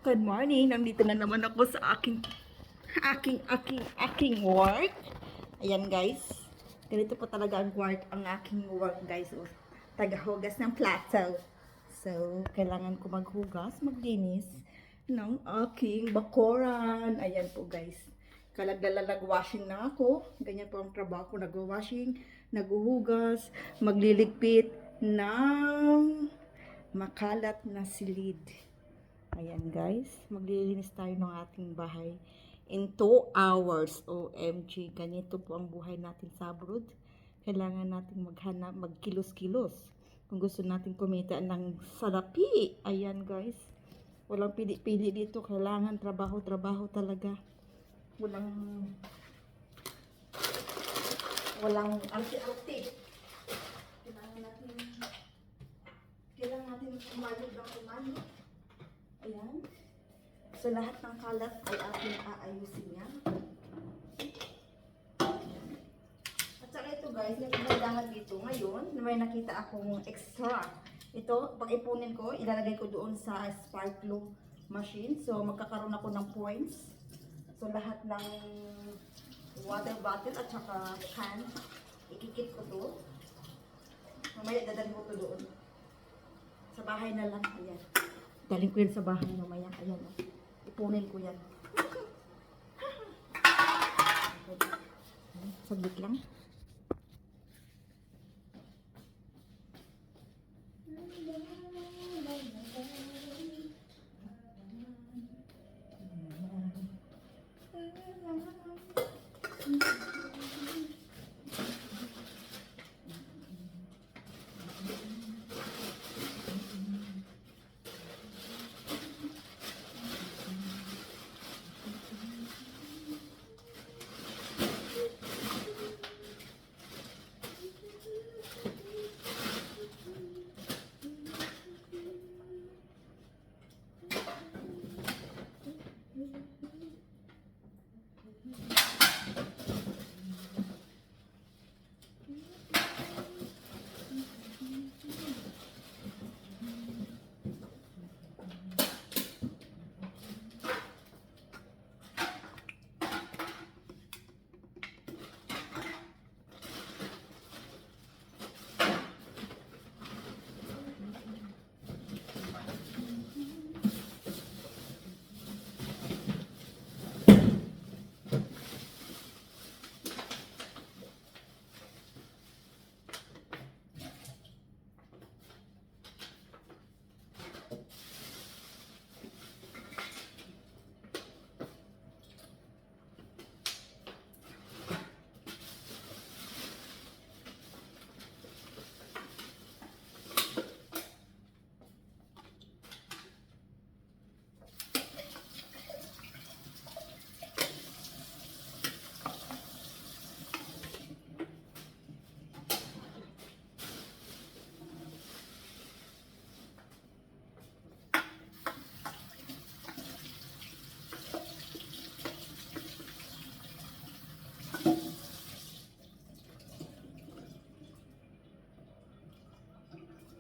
Good morning. Nandito na naman ako sa aking work. Ayan guys. Ganito po talaga ang aking work guys. O, tagahugas ng plato. So, kailangan ko maghugas, maglinis ng aking bakuran. Ayan po guys. Nag-washing na ako. Ganyan po ang trabaho ko. Nag-washing, naghuhugas, magliligpit ng makalat na silid. Ayan guys, maglilinis tayo ng ating bahay in 2 hours. OMG, ganito po ang buhay natin sa abroad. Kailangan natin maghanap, magkilos-kilos. Kung gusto natin kumita ng salapi. Ayan guys, walang pili-pili dito. Kailangan trabaho talaga. Walang arte-arte. Kailangan natin kumayod ng kumayod. Ayan. So, lahat ng kalat ay ating aayusin yan. At saka ito guys, nagkakailangan dito. Ngayon, may nakita akong extra. Ito, pag ipunin ko, ilalagay ko doon sa spark plug machine. So, magkakaroon ako ng points. So, lahat ng water bottle at saka can, ikikit ko to. Mamaya, dadalhin ko to doon. Sa bahay na lang. Ayan. Daling ko yan sa bahay mamaya. Ayan. Ipunin ko yan. Saglit lang.